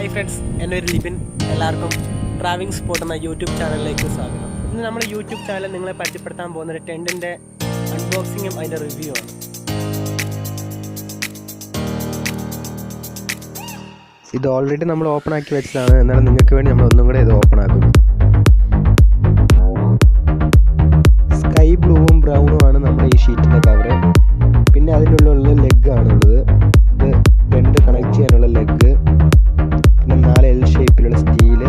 Hi friends, എൻ്റെ ഒരു ലിബിൻ. എല്ലാവർക്കും ട്രാവലിംഗ് സ്പോട്ട് എന്ന യൂട്യൂബ് ചാനലിലേക്ക് സ്വാഗതം. ഇന്ന് നമ്മുടെ യൂട്യൂബ് ചാനൽ നിങ്ങളെ പരിചയപ്പെടുത്താൻ പോകുന്ന ഒരു ടെൻറ്റിൻ്റെ അൺബോക്സിങ്ങും അതിൻ്റെ റിവ്യൂ ആണ്. ഇത് ഓൾറെഡി നമ്മൾ ഓപ്പൺ ആക്കി വെച്ചതാണ്, എന്നാലും നിങ്ങൾക്ക് വേണ്ടി നമ്മൾ ഒന്നും കൂടെ ഇത് ഓപ്പൺ ആക്കുന്നു. സ്കൈ ബ്ലൂവും ബ്രൗണും ആണ് നമ്മുടെ ഈ ഷീറ്റിൻ്റെ കവറ്. പിന്നെ അതിൻ്റെ ഉള്ളിൽ ലെഗ് ആണുള്ളത്. ഇത് രണ്ട് കണക്ട് ചെയ്യാനുള്ള ലെഗ്, പിന്നെ 4 L ഷേപ്പിലുള്ള സ്റ്റീല്,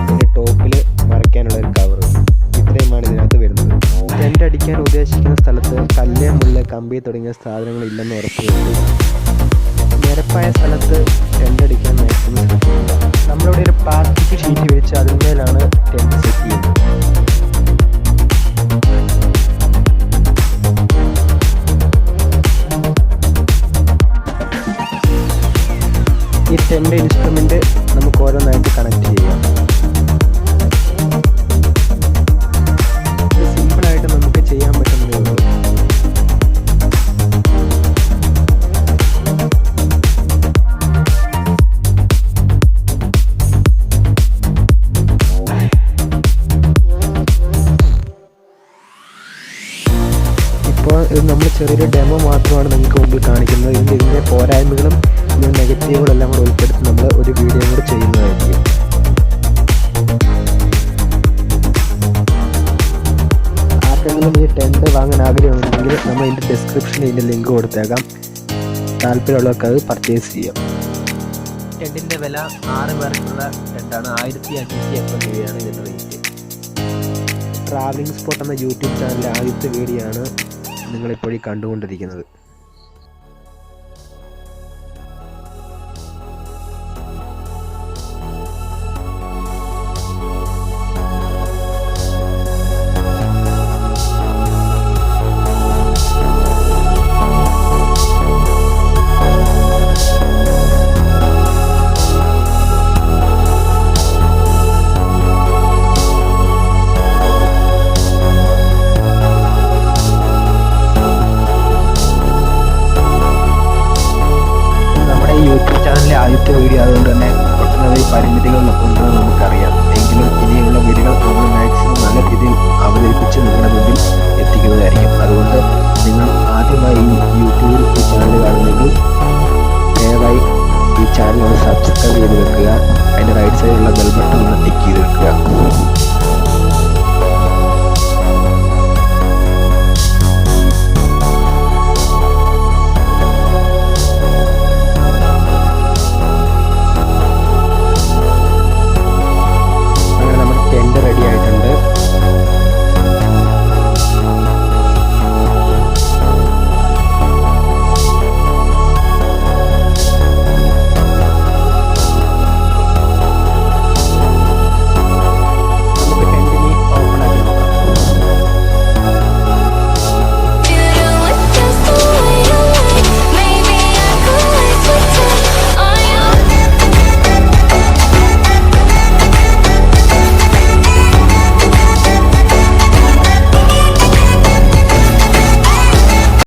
പിന്നെ ടോപ്പിൽ മറയ്ക്കാനുള്ള ഒരു കവറ്. ഇത്രയുമാണ് ഇതിനകത്ത് വരുന്നത്. ടെൻ്റ് അടിക്കാൻ ഉദ്ദേശിക്കുന്ന സ്ഥലത്ത് കല്ല്, മുള്ള, കമ്പി തുടങ്ങിയ സാധനങ്ങൾ ഇല്ലെന്ന് ഉറപ്പുവരുത്തി. നിരപ്പായ സ്ഥലത്ത് ടെൻ്റ് അടിക്കാൻ മാക്സിമം ശ്രദ്ധിക്കുക. നമ്മളിവിടെ ഒരു പ്ലാസ്റ്റിക് ഷീറ്റ് വിരിച്ച് അതിന്മേലാണ് ടെൻ്റ് സെറ്റ് ചെയ്യുന്നത്. ഈ ടെൻ്റ് ഇൻസ്ട്രുമെൻ്റ് നമുക്ക് ഓരോന്നായിട്ട് കണക്ട് ചെയ്യാം. ഇത് സിമ്പിളായിട്ട് നമുക്ക് ചെയ്യാൻ പറ്റുന്നതേ ഉള്ളൂ. ഇപ്പോൾ ഇത് നമ്മൾ ചെറിയൊരു ഡെമോ മാത്രമാണ് നിങ്ങൾക്ക് മുമ്പിൽ കാണിക്കുന്നത്. ഇതിൻ്റെ പോരായ്മകളും ഇതിൻ്റെ നെഗറ്റീവുകളും എല്ലാം കൂടെ ഉൾപ്പെടുത്തി നമ്മൾ ഒരു വീഡിയോ കൂടെ ചെയ്യുന്നതായിരിക്കും. ആർക്കെങ്കിലും ഈ ടെൻ്റ് വാങ്ങാൻ ആഗ്രഹമുണ്ടെങ്കിൽ നമ്മൾ ഇതിൻ്റെ ഡിസ്ക്രിപ്ഷനിൽ ഇതിൻ്റെ ലിങ്ക് കൊടുത്തേക്കാം. താല്പര്യമുള്ളവർക്ക് അത് പർച്ചേസ് ചെയ്യാം. ടെൻറ്റിൻ്റെ വില 6 പേർക്കുള്ള ടെൻറ്റാണ്. 1580 രൂപയാണ് ഇതിൻ്റെ റേറ്റ്. ട്രാവലിംഗ് സ്പോട്ട് എന്ന യൂട്യൂബ് ചാനലിലെ ആദ്യത്തെ വീഡിയോ ആണ് നിങ്ങളിപ്പോഴീ കണ്ടുകൊണ്ടിരിക്കുന്നത്. ആദ്യത്തെ വീഡിയോ അതുകൊണ്ട് തന്നെ ഒട്ടനവധി പരിമിതികൾ ഉണ്ടെന്ന് നമുക്കറിയാം. എങ്കിലും ഇനിയുള്ള വീഡിയോകൾ നമ്മൾ മാക്സിമം നല്ല രീതിയിൽ അവതരിപ്പിച്ച് നിങ്ങളുടെ മുമ്പിൽ എത്തിക്കുന്നതായിരിക്കും. അതുകൊണ്ട് നിങ്ങൾ ആദ്യമായി ഈ യൂട്യൂബിൽ ഈ ചാനൽ കാണുന്നെങ്കിൽ ദയവായി ഈ ചാനൽ ഒന്ന് സബ്സ്ക്രൈബ് ചെയ്ത് വെക്കുക. അതിൻ്റെ റൈറ്റ് സൈഡിലുള്ള ബെൽ ബട്ടൺ ഒന്ന് ടിക്ക് ചെയ്ത് വെക്കുക.